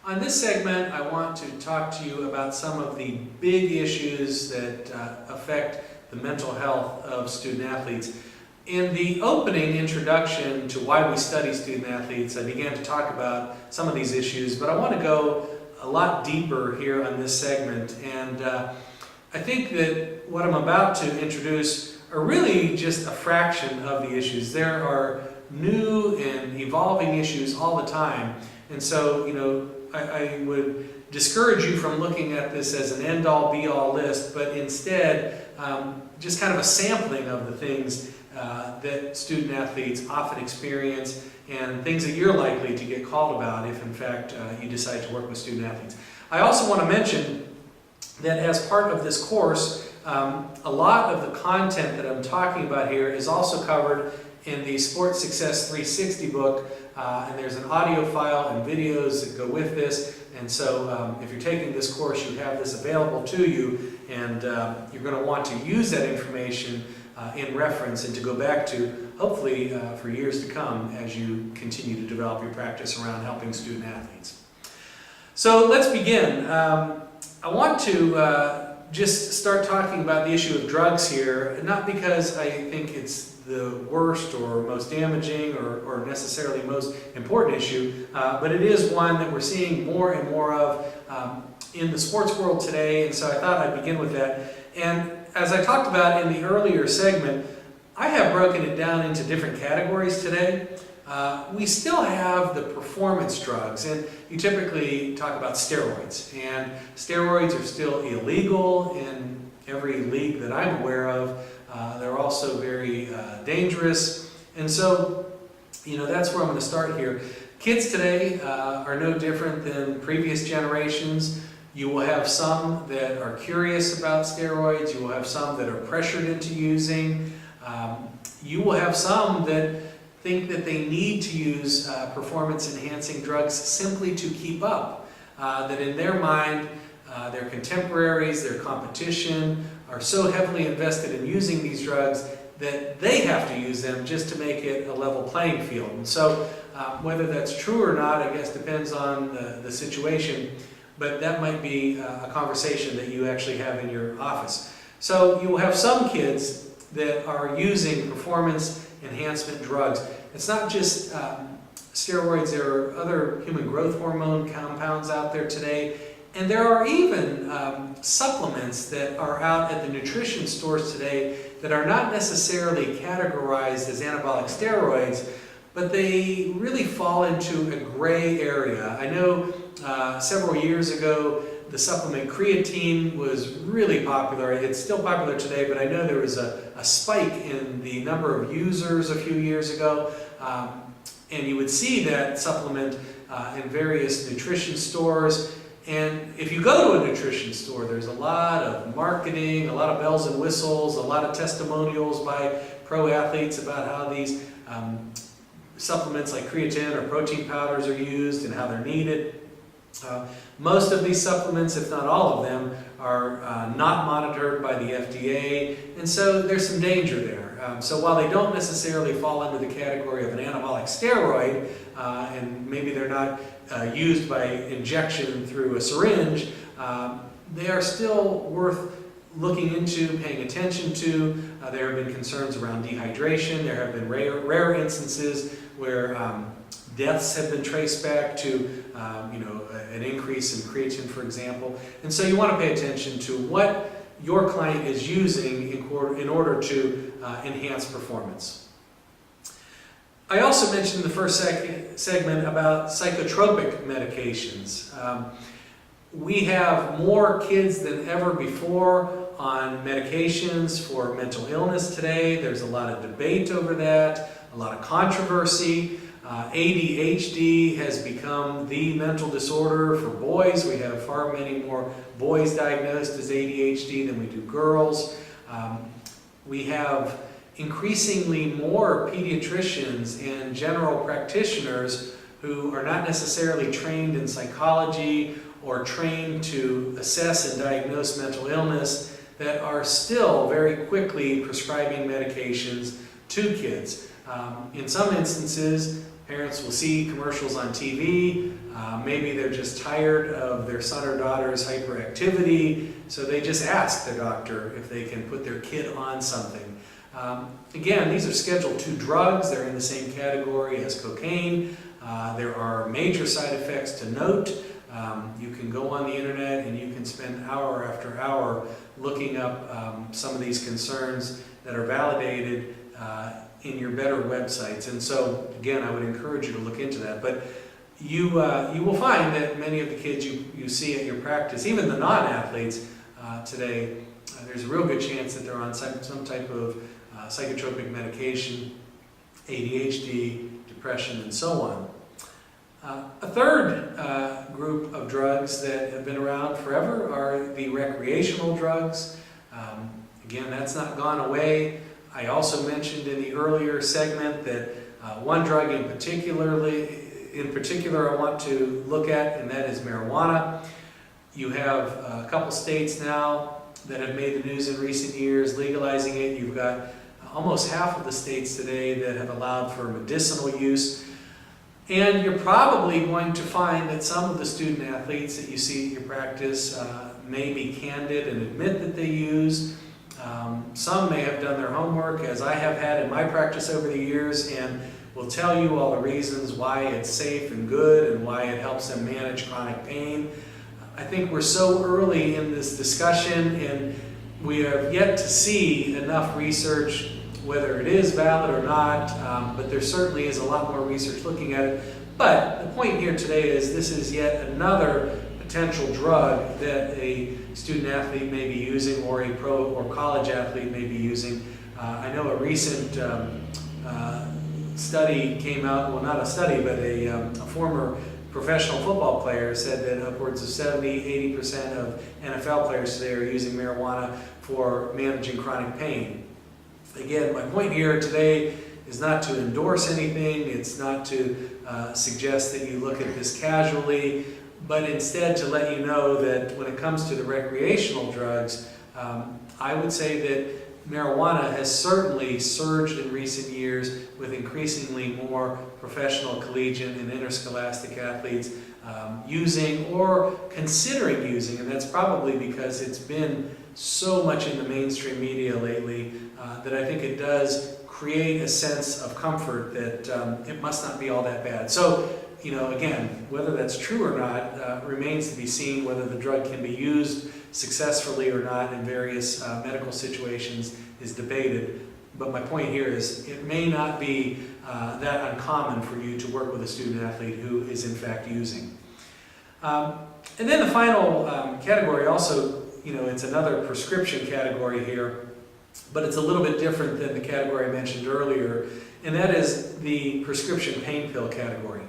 On this segment, I want to talk to you about some of the big issues that affect the mental health of student athletes. In the opening introduction to why we study student athletes, I began to talk about some of these issues, but I want to go a lot deeper here on this segment. And I think that what I'm about to introduce are really just a fraction of the issues. There are new and evolving issues all the time. And so, I would discourage you from looking at this as an end-all, be-all list, but instead just kind of a sampling of the things that student athletes often experience and things that you're likely to get called about if in fact you decide to work with student athletes. I also want to mention that as part of this course, a lot of the content that I'm talking about here is also covered in the Sports Success 360 book, and there's an audio file and videos that go with this. And so if you're taking this course, you have this available to you, and you're going to want to use that information in reference and to go back to, hopefully for years to come as you continue to develop your practice around helping student athletes. So let's begin. I want to just start talking about the issue of drugs here, not because I think it's the worst or most damaging or necessarily most important issue, but it is one that we're seeing more and more of in the sports world today, and so I thought I'd begin with that. And as I talked about in the earlier segment, I have broken it down into different categories today. We still have the performance drugs, and you typically talk about steroids, and steroids are still illegal in every league that I'm aware of. They're also very dangerous, and so that's where I'm going to start here. Kids today are no different than previous generations. You will have some that are curious about steroids. You will have some that are pressured into using. You will have some that think that they need to use performance-enhancing drugs simply to keep up. That in their mind, their contemporaries, their competition, are so heavily invested in using these drugs that they have to use them just to make it a level playing field. And so whether that's true or not, I guess depends on the situation, but that might be a conversation that you actually have in your office. So you will have some kids that are using performance enhancement drugs. It's not just steroids, there are other human growth hormone compounds out there today. And there are even supplements that are out at the nutrition stores today that are not necessarily categorized as anabolic steroids, but they really fall into a gray area. I know several years ago, the supplement creatine was really popular. It's still popular today, but I know there was a spike in the number of users a few years ago. And you would see that supplement in various nutrition stores. And if you go to a nutrition store, there's a lot of marketing, a lot of bells and whistles, a lot of testimonials by pro athletes about how these supplements like creatine or protein powders are used and how they're needed. Most of these supplements, if not all of them, are not monitored by the FDA, and so there's some danger there. So while they don't necessarily fall under the category of an anabolic steroid, and maybe they're not used by injection through a syringe, they are still worth looking into, paying attention to. There have been concerns around dehydration. There have been rare instances where deaths have been traced back to an increase in creatine, for example. And so you want to pay attention to what your client is using in order to enhance performance. I also mentioned in the first segment about psychotropic medications. We have more kids than ever before on medications for mental illness today. There's a lot of debate over that, a lot of controversy. ADHD has become the mental disorder for boys. We have far many more boys diagnosed as ADHD than we do girls. We have increasingly more pediatricians and general practitioners who are not necessarily trained in psychology or trained to assess and diagnose mental illness that are still very quickly prescribing medications to kids. In some instances, Parents will see commercials on TV. Maybe they're just tired of their son or daughter's hyperactivity, so they just ask their doctor if they can put their kid on something. Again, these are Schedule II drugs. They're in the same category as cocaine. There are major side effects to note. You can go on the internet and you can spend hour after hour looking up some of these concerns that are validated in your better websites. And so, again, I would encourage you to look into that. But you will find that many of the kids you see at your practice, even the non-athletes today, there's a real good chance that they're on some type of psychotropic medication, ADHD, depression, and so on. A third group of drugs that have been around forever are the recreational drugs. Again, that's not gone away. I also mentioned in the earlier segment that one drug in particular I want to look at, and that is marijuana. You have a couple states now that have made the news in recent years legalizing it. You've got almost half of the states today that have allowed for medicinal use. And you're probably going to find that some of the student athletes that you see at your practice may be candid and admit that they use. Some may have done their homework, as I have had in my practice over the years, and will tell you all the reasons why it's safe and good and why it helps them manage chronic pain. I think we're so early in this discussion, and we have yet to see enough research whether it is valid or not, but there certainly is a lot more research looking at it. But the point here today is this is yet another potential drug that a student athlete may be using, or a pro or college athlete may be using. I know a recent study came out, well, not a study, but a former professional football player said that upwards of 70–80% of NFL players today are using marijuana for managing chronic pain. Again, my point here today is not to endorse anything, it's not to suggest that you look at this casually, but instead to let you know that when it comes to the recreational drugs, I would say that marijuana has certainly surged in recent years with increasingly more professional, collegiate, and interscholastic athletes using or considering using, and that's probably because it's been so much in the mainstream media lately that I think it does create a sense of comfort that it must not be all that bad. So, you know, again, whether that's true or not remains to be seen, whether the drug can be used successfully or not in various medical situations is debated. But my point here is it may not be that uncommon for you to work with a student athlete who is in fact using. And then the final category also, you know, it's another prescription category here, but it's a little bit different than the category I mentioned earlier, and that is the prescription pain pill category.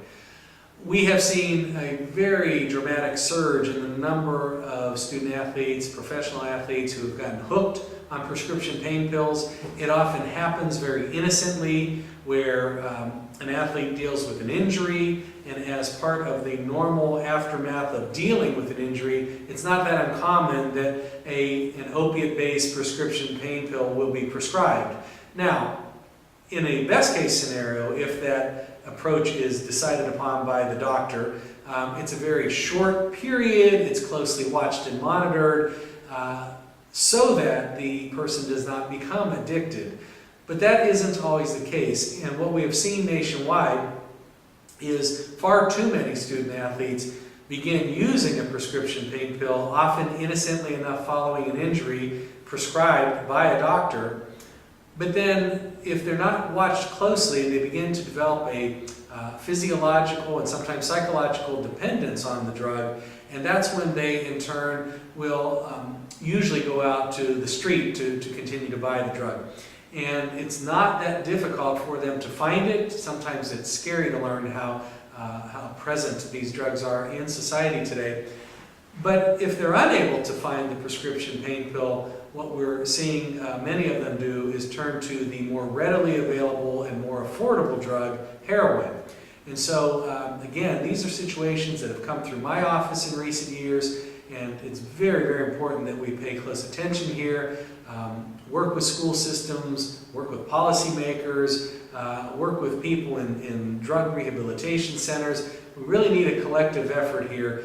We have seen a very dramatic surge in the number of student athletes, professional athletes who have gotten hooked on prescription pain pills. It often happens very innocently, where an athlete deals with an injury, and as part of the normal aftermath of dealing with an injury, it's not that uncommon that an opiate-based prescription pain pill will be prescribed. Now, in a best-case scenario, if that approach is decided upon by the doctor, it's a very short period, it's closely watched and monitored, so that the person does not become addicted. But that isn't always the case, and what we have seen nationwide is far too many student athletes begin using a prescription pain pill, often innocently enough following an injury prescribed by a doctor. But then, if they're not watched closely, they begin to develop a physiological and sometimes psychological dependence on the drug, and that's when they, in turn, will usually go out to the street to continue to buy the drug. And it's not that difficult for them to find it. Sometimes it's scary to learn how present these drugs are in society today. But if they're unable to find the prescription pain pill, what we're seeing many of them do is turn to the more readily available and more affordable drug, heroin. And so, again, these are situations that have come through my office in recent years, and it's very, very important that we pay close attention here. work with school systems, work with policymakers, work with people in drug rehabilitation centers. We really need a collective effort here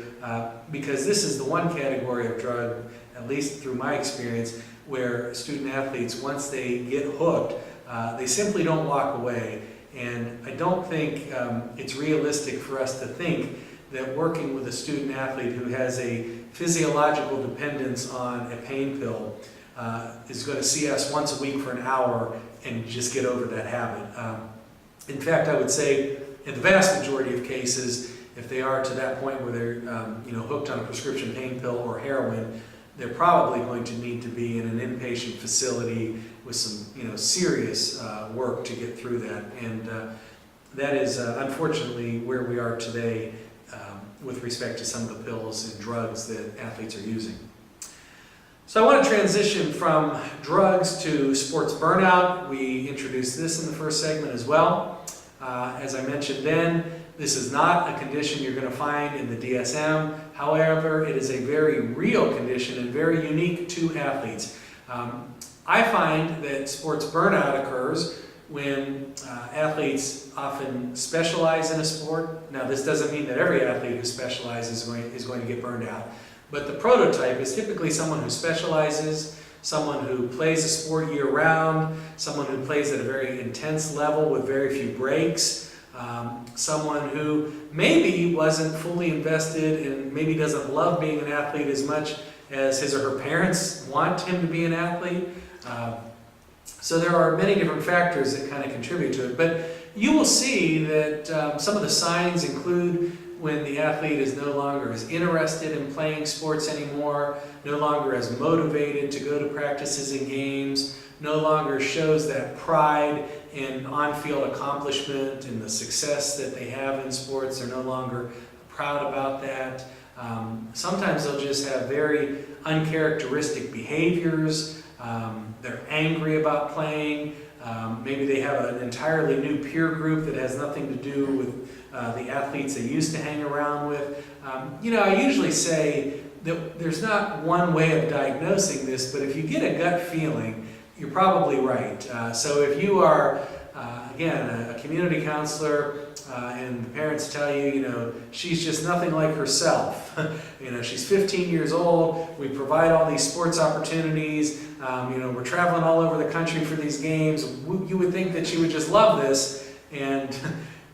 because this is the one category of drug, at least through my experience, where student athletes, once they get hooked, they simply don't walk away. And I don't think it's realistic for us to think that working with a student athlete who has a physiological dependence on a pain pill is going to see us once a week for an hour and just get over that habit. In fact, I would say in the vast majority of cases, if they are to that point where they're hooked on a prescription pain pill or heroin, they're probably going to need to be in an inpatient facility with some serious work to get through that. And that is unfortunately where we are today with respect to some of the pills and drugs that athletes are using. So I want to transition from drugs to sports burnout. We introduced this in the first segment as well. As I mentioned then, this is not a condition you're going to find in the DSM. However, it is a very real condition and very unique to athletes. I find that sports burnout occurs when athletes often specialize in a sport. Now, this doesn't mean that every athlete who specializes is going to get burned out, but the prototype is typically someone who specializes, someone who plays a sport year-round, someone who plays at a very intense level with very few breaks, someone who maybe wasn't fully invested and maybe doesn't love being an athlete as much as his or her parents want him to be an athlete. So there are many different factors that kind of contribute to it. But you will see that some of the signs include when the athlete is no longer as interested in playing sports anymore, no longer as motivated to go to practices and games, no longer shows that pride in on-field accomplishment and the success that they have in sports. They're no longer proud about that. Sometimes they'll just have very uncharacteristic behaviors. They're angry about playing. Maybe they have an entirely new peer group that has nothing to do with the athletes they used to hang around with. I usually say that there's not one way of diagnosing this, but if you get a gut feeling, you're probably right. So if you are, again, a community counselor, and the parents tell you, she's just nothing like herself. She's 15 years old. We provide all these sports opportunities. We're traveling all over the country for these games. You would think that she would just love this, and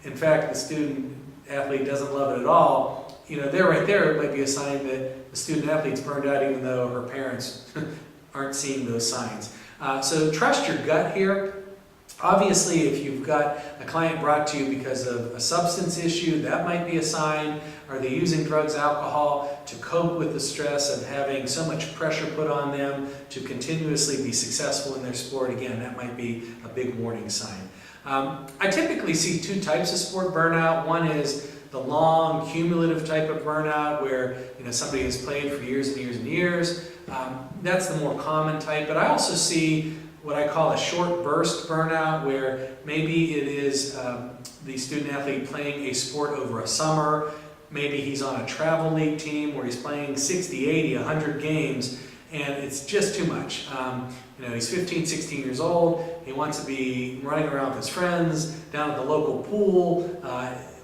in fact, the student athlete doesn't love it at all. Right there, it might be a sign that the student athlete's burned out, even though her parents aren't seeing those signs. So trust your gut here. Obviously, if you've got a client brought to you because of a substance issue, that might be a sign. Are they using drugs, alcohol to cope with the stress of having so much pressure put on them to continuously be successful in their sport? Again, that might be a big warning sign. I typically see two types of sport burnout. One is the long, cumulative type of burnout where somebody has played for years and years and years. That's the more common type. But I also see what I call a short burst burnout, where maybe it is the student athlete playing a sport over a summer. Maybe he's on a travel league team where he's playing 60, 80, 100 games, and it's just too much. He's 15, 16 years old. He wants to be running around with his friends, down at the local pool,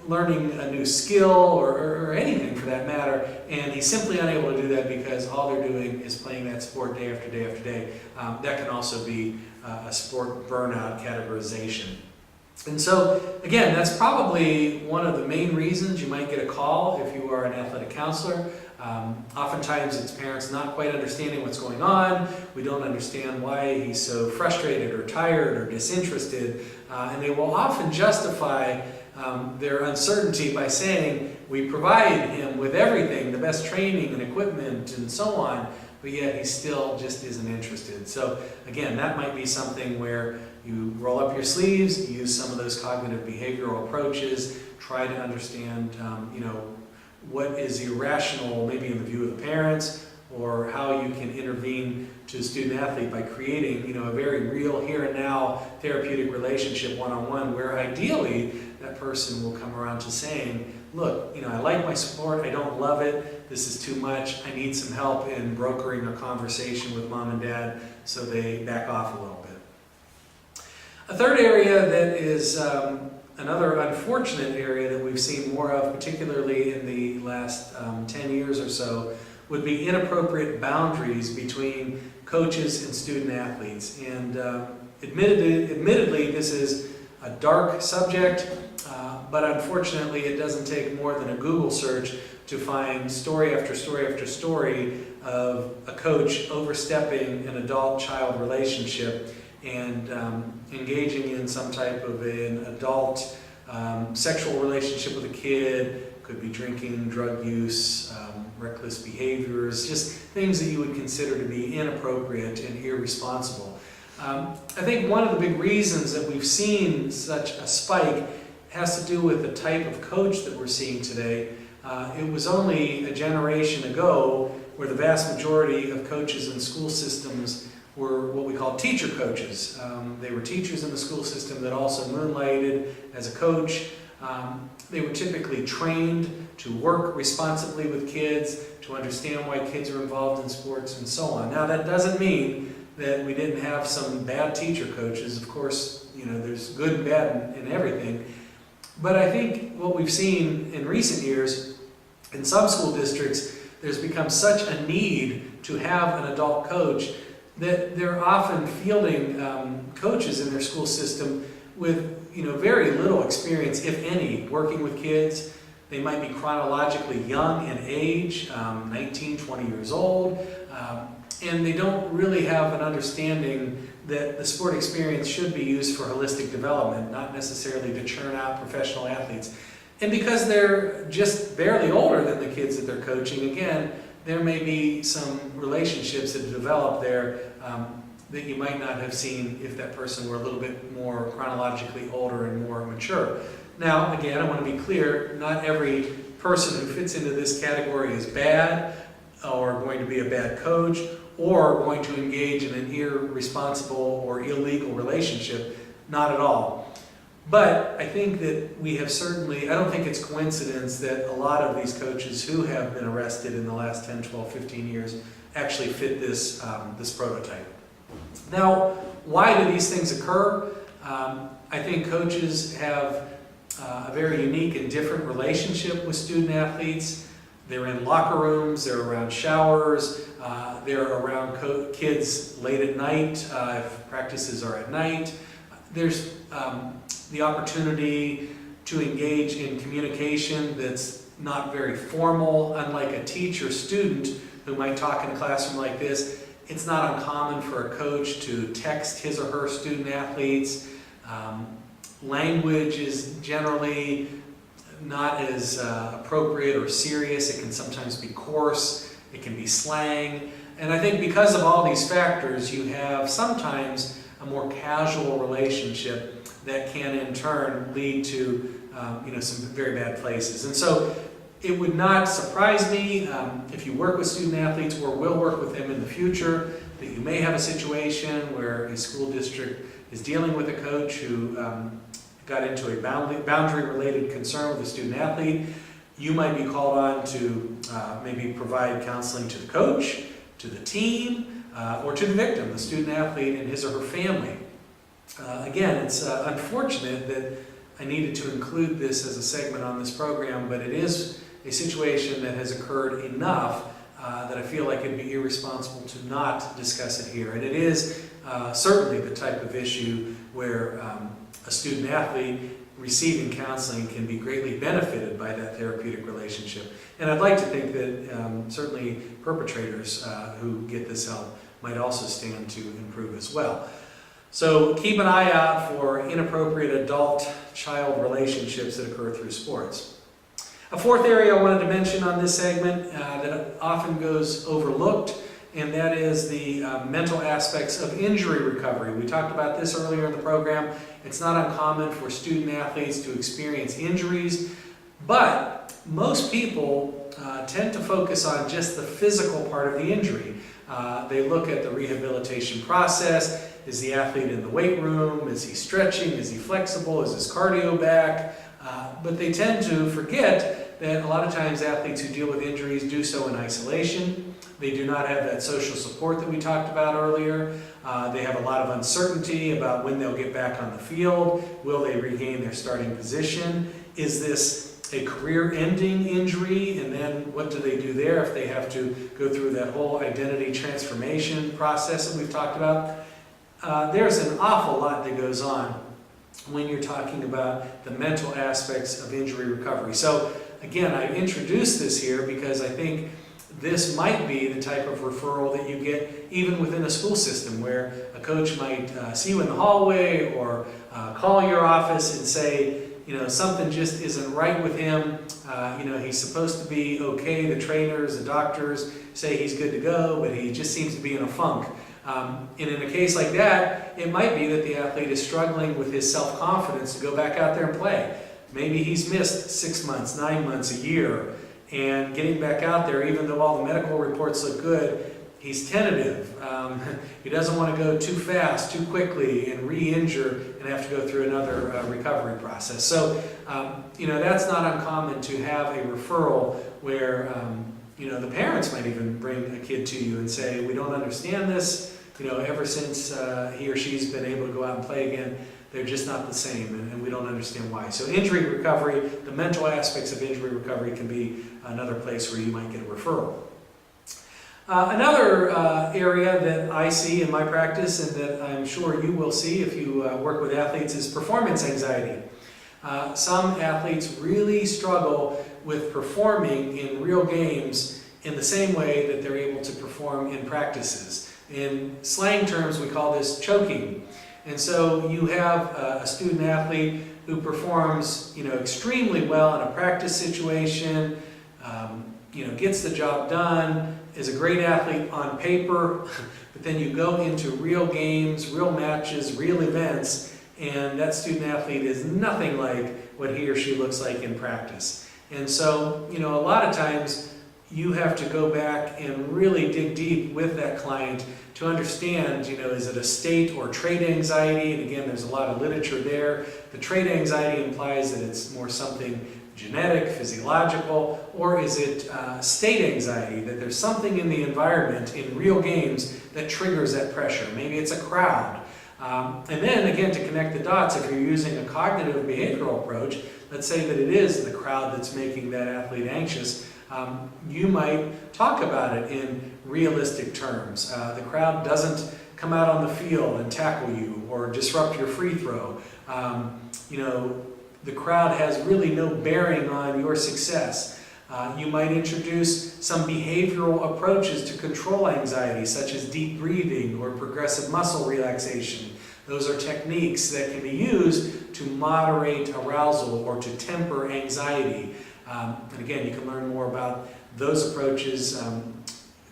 learning a new skill or anything for that matter, and he's simply unable to do that because all they're doing is playing that sport day after day after day. That can also be a sport burnout categorization. And so, again, that's probably one of the main reasons you might get a call if you are an athletic counselor. Oftentimes it's parents not quite understanding what's going on. We don't understand why he's so frustrated or tired or disinterested, and they will often justify their uncertainty by saying, we provide him with everything, the best training and equipment and so on, but yet he still just isn't interested. So again, that might be something where you roll up your sleeves, use some of those cognitive behavioral approaches, try to understand what is irrational maybe in the view of the parents, or how you can intervene to a student athlete by creating a very real here and now therapeutic relationship one-on-one, where ideally that person will come around to saying, look, I like my sport, I don't love it, this is too much, I need some help in brokering a conversation with mom and dad so they back off a little bit. A third area that is another unfortunate area that we've seen more of, particularly in the last 10 years or so, would be inappropriate boundaries between coaches and student athletes. And admittedly, this is a dark subject, but unfortunately it doesn't take more than a Google search to find story after story after story of a coach overstepping an adult-child relationship and engaging in some type of an adult sexual relationship with a kid. Could be drinking, drug use, reckless behaviors, just things that you would consider to be inappropriate and irresponsible. I think one of the big reasons that we've seen such a spike has to do with the type of coach that we're seeing today. It was only a generation ago where the vast majority of coaches in school systems were what we call teacher coaches. They were teachers in the school system that also moonlighted as a coach. They were typically trained to work responsibly with kids, to understand why kids are involved in sports and so on. Now that doesn't mean that we didn't have some bad teacher coaches. Of course, there's good and bad in everything. But I think what we've seen in recent years in some school districts, there's become such a need to have an adult coach that they're often fielding coaches in their school system with very little experience, if any, working with kids. They might be chronologically young in age, 19, 20 years old, and they don't really have an understanding that the sport experience should be used for holistic development, not necessarily to churn out professional athletes. And because they're just barely older than the kids that they're coaching, again, there may be some relationships that develop there that you might not have seen if that person were a little bit more chronologically older and more mature. Now, again, I want to be clear, not every person who fits into this category is bad or going to be a bad coach or going to engage in an irresponsible or illegal relationship, not at all. But I think that we have certainly, I don't think it's coincidence that a lot of these coaches who have been arrested in the last 10, 12, 15 years actually fit this prototype. Now, why do these things occur? I think coaches have a very unique and different relationship with student athletes. They're in locker rooms, they're around showers, they're around kids late at night if practices are at night. There's the opportunity to engage in communication that's not very formal. Unlike a teacher-student who might talk in a classroom like this, it's not uncommon for a coach to text his or her student athletes. Language is generally not as appropriate or serious. It can sometimes be coarse, it can be slang. And I think because of all these factors, you have sometimes a more casual relationship that can in turn lead to some very bad places. And so it would not surprise me if you work with student athletes or will work with them in the future that you may have a situation where a school district is dealing with a coach who got into a boundary-related concern with a student athlete. You might be called on to maybe provide counseling to the coach, to the team, or to the victim, the student athlete and his or her family. Again, it's unfortunate that I needed to include this as a segment on this program, but it is a situation that has occurred enough that I feel like it'd be irresponsible to not discuss it here. And it is certainly the type of issue where a student athlete receiving counseling can be greatly benefited by that therapeutic relationship. And I'd like to think that certainly perpetrators who get this help might also stand to improve as well. So keep an eye out for inappropriate adult-child relationships that occur through sports. A fourth area I wanted to mention on this segment that often goes overlooked, and that is the mental aspects of injury recovery. We talked about this earlier in the program. It's not uncommon for student athletes to experience injuries, but most people tend to focus on just the physical part of the injury. They look at the rehabilitation process. Is the athlete in the weight room? Is he stretching? Is he flexible? Is his cardio back? But they tend to forget that a lot of times athletes who deal with injuries do so in isolation. They do not have that social support that we talked about earlier. They have a lot of uncertainty about when they'll get back on the field. Will they regain their starting position? Is this a career-ending injury? And then what do they do there if they have to go through that whole identity transformation process that we've talked about? There's an awful lot that goes on when you're talking about the mental aspects of injury recovery. So again, I introduced this here because I think this might be the type of referral that you get even within a school system, where a coach might see you in the hallway or call your office and say, something just isn't right with him. He's supposed to be okay. The trainers, the doctors say he's good to go, but he just seems to be in a funk. And in a case like that, it might be that the athlete is struggling with his self-confidence to go back out there and play. Maybe he's missed 6 months, 9 months, a year, and getting back out there, even though all the medical reports look good, he's tentative. He doesn't want to go too fast, too quickly, and re-injure and have to go through another recovery process. So, that's not uncommon to have a referral where, the parents might even bring a kid to you and say, we don't understand this. Ever since he or she's been able to go out and play again, they're just not the same, and we don't understand why. So injury recovery, the mental aspects of injury recovery can be another place where you might get a referral. Another area that I see in my practice, and that I'm sure you will see if you work with athletes, is performance anxiety. Some athletes really struggle with performing in real games in the same way that they're able to perform in practices. In slang terms, we call this choking. And so you have a student athlete who performs, extremely well in a practice situation, gets the job done, is a great athlete on paper, but then you go into real games, real matches, real events, and that student athlete is nothing like what he or she looks like in practice. And so, a lot of times you have to go back and really dig deep with that client to understand, is it a state or trait anxiety? And again, there's a lot of literature there. The trait anxiety implies that it's more something genetic, physiological, or is it state anxiety, that there's something in the environment in real games that triggers that pressure? Maybe it's a crowd. And then again, to connect the dots, if you're using a cognitive behavioral approach, let's say that it is the crowd that's making that athlete anxious, you might talk about it in realistic terms. The crowd doesn't come out on the field and tackle you or disrupt your free throw. The crowd has really no bearing on your success. You might introduce some behavioral approaches to control anxiety, such as deep breathing or progressive muscle relaxation. Those are techniques that can be used to moderate arousal or to temper anxiety. And again, you can learn more about those approaches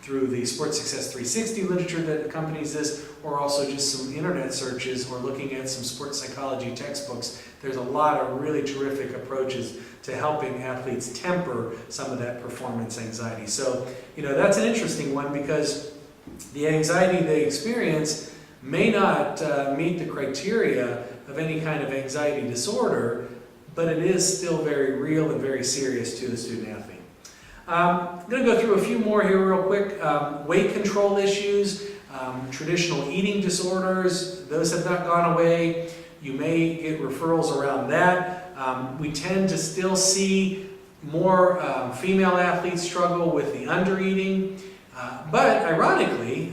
through the Sports Success 360 literature that accompanies this, or also just some internet searches or looking at some sports psychology textbooks. There's a lot of really terrific approaches to helping athletes temper some of that performance anxiety. So, that's an interesting one, because the anxiety they experience may not meet the criteria of any kind of anxiety disorder, but it is still very real and very serious to the student athlete. I'm going to go through a few more here real quick. Weight control issues, traditional eating disorders, those have not gone away. You may get referrals around that. We tend to still see more female athletes struggle with the undereating. But ironically,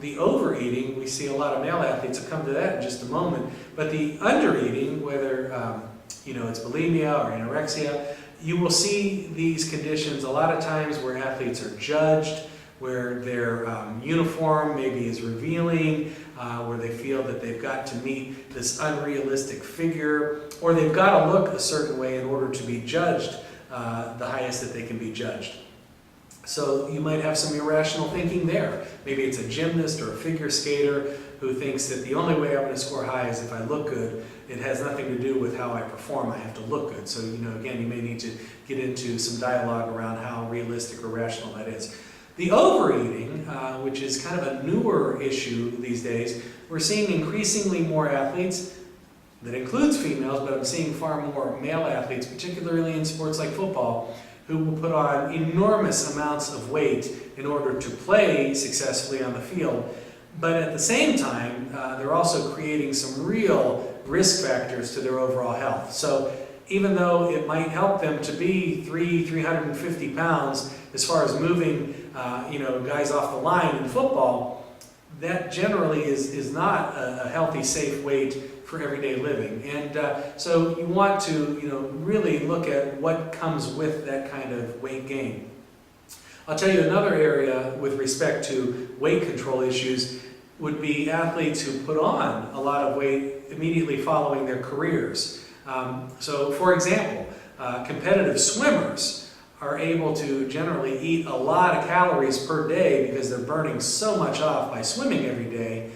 the overeating, we see a lot of male athletes. I'll come to that in just a moment. But the undereating, whether it's bulimia or anorexia, you will see these conditions a lot of times where athletes are judged, where their uniform maybe is revealing, where they feel that they've got to meet this unrealistic figure, or they've got to look a certain way in order to be judged the highest that they can be judged. So you might have some irrational thinking there. Maybe it's a gymnast or a figure skater who thinks that the only way I'm going to score high is if I look good. It has nothing to do with how I perform. I have to look good. So, again, you may need to get into some dialogue around how realistic or rational that is. The overeating, which is kind of a newer issue these days, we're seeing increasingly more athletes. That includes females, but I'm seeing far more male athletes, particularly in sports like football, who will put on enormous amounts of weight in order to play successfully on the field. But at the same time, they're also creating some real risk factors to their overall health. So even though it might help them to be 350 pounds as far as moving guys off the line in football, that generally is not a healthy, safe weight for everyday living. And so you want to really look at what comes with that kind of weight gain. I'll tell you another area with respect to weight control issues would be athletes who put on a lot of weight immediately following their careers. So for example, competitive swimmers are able to generally eat a lot of calories per day because they're burning so much off by swimming every day.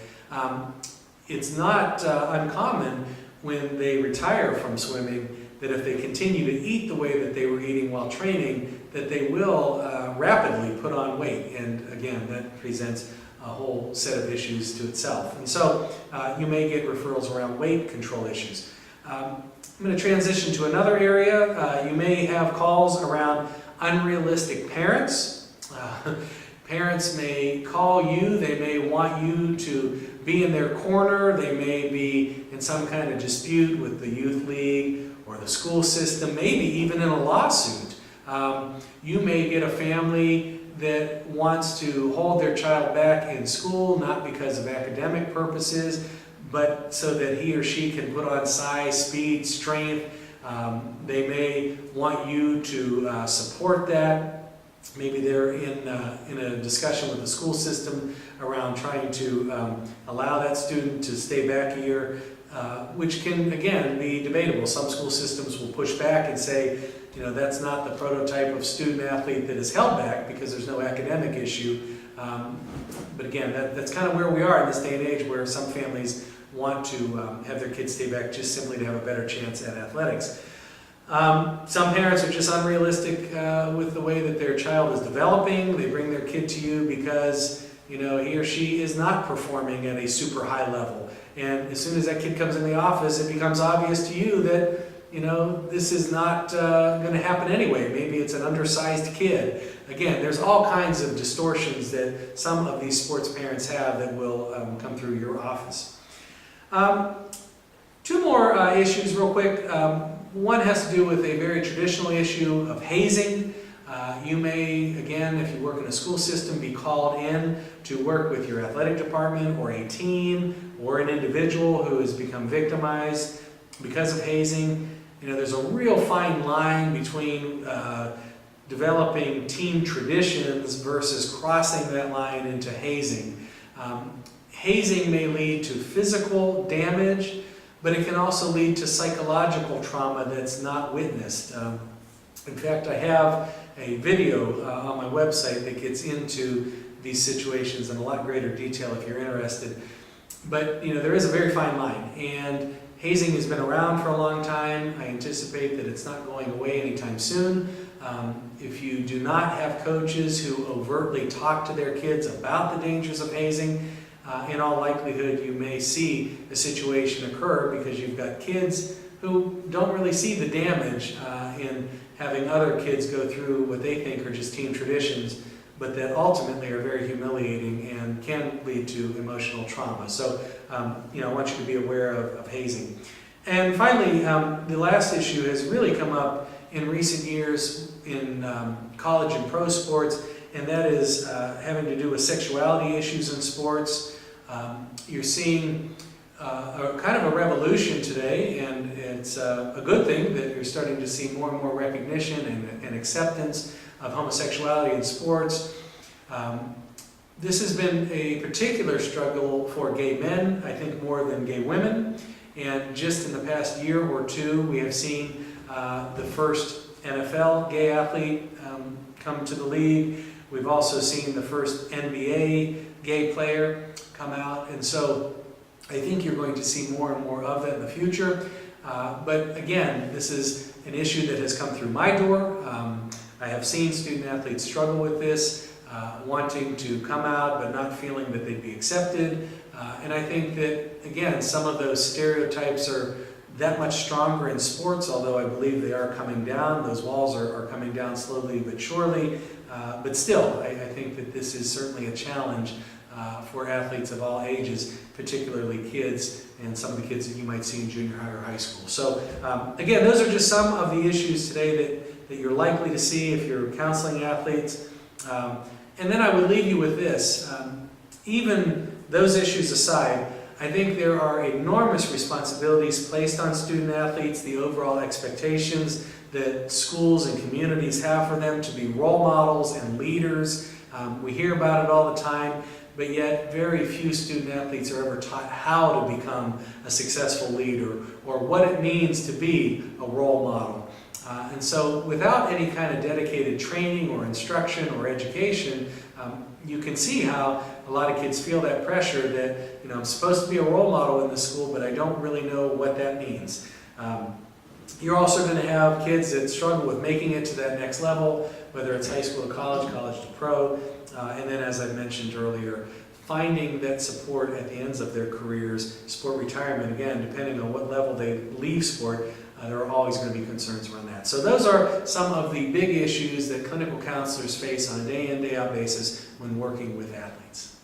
It's not uncommon when they retire from swimming that if they continue to eat the way that they were eating while training, that they will rapidly put on weight. And again, that presents a whole set of issues to itself. And so you may get referrals around weight control issues. I'm going to transition to another area. You may have calls around unrealistic parents. Parents may call you, they may want you to be in their corner, they may be in some kind of dispute with the youth league or the school system, maybe even in a lawsuit. You may get a family that wants to hold their child back in school, not because of academic purposes, but so that he or she can put on size, speed, strength. They may want you to support that. Maybe they're in a discussion with the school system around trying to allow that student to stay back a year, which can, again, be debatable. Some school systems will push back and say, that's not the prototype of student athlete that is held back because there's no academic issue. But again, that's kind of where we are in this day and age, where some families want to have their kids stay back just simply to have a better chance at athletics. Some parents are just unrealistic with the way that their child is developing. They bring their kid to you because he or she is not performing at a super high level. And as soon as that kid comes in the office, it becomes obvious to you that this is not going to happen anyway. Maybe it's an undersized kid. Again, there's all kinds of distortions that some of these sports parents have that will come through your office. Two more issues real quick. One has to do with a very traditional issue of hazing. You may, again, if you work in a school system, be called in to work with your athletic department or a team or an individual who has become victimized because of hazing. There's a real fine line between developing team traditions versus crossing that line into hazing. Hazing may lead to physical damage, but it can also lead to psychological trauma that's not witnessed. In fact, I have a video on my website that gets into these situations in a lot greater detail if you're interested. But there is a very fine line, and hazing has been around for a long time. I anticipate that it's not going away anytime soon. If you do not have coaches who overtly talk to their kids about the dangers of hazing, in all likelihood you may see a situation occur because you've got kids who don't really see the damage in having other kids go through what they think are just team traditions, but that ultimately are very humiliating and can lead to emotional trauma. So, I want you to be aware of hazing. And finally, the last issue has really come up in recent years in college and pro sports, and that is having to do with sexuality issues in sports. You're seeing a kind of a revolution today, and it's a good thing that you're starting to see more and more recognition and acceptance of homosexuality in sports. This has been a particular struggle for gay men, I think more than gay women, and just in the past year or two we have seen the first NFL gay athlete come to the league. We've also seen the first NBA gay player come out, and so I think you're going to see more and more of that in the future. But again, this is an issue that has come through my door. I have seen student athletes struggle with this, wanting to come out but not feeling that they'd be accepted. And I think that, again, some of those stereotypes are that much stronger in sports, although I believe they are coming down. Those walls are coming down slowly but surely. But still, I think that this is certainly a challenge for athletes of all ages, particularly kids and some of the kids that you might see in junior high or high school. So again, those are just some of the issues today that you're likely to see if you're counseling athletes. And then I would leave you with this. Even those issues aside, I think there are enormous responsibilities placed on student athletes, the overall expectations that schools and communities have for them to be role models and leaders. We hear about it all the time, but yet very few student athletes are ever taught how to become a successful leader or what it means to be a role model. And so without any kind of dedicated training or instruction or education, you can see how a lot of kids feel that pressure that, I'm supposed to be a role model in this school, but I don't really know what that means. You're also going to have kids that struggle with making it to that next level, whether it's high school to college, college to pro, and then as I mentioned earlier, finding that support at the ends of their careers, sport retirement, again, depending on what level they leave sport, there are always going to be concerns around that. So those are some of the big issues that clinical counselors face on a day in, day out basis when working with athletes.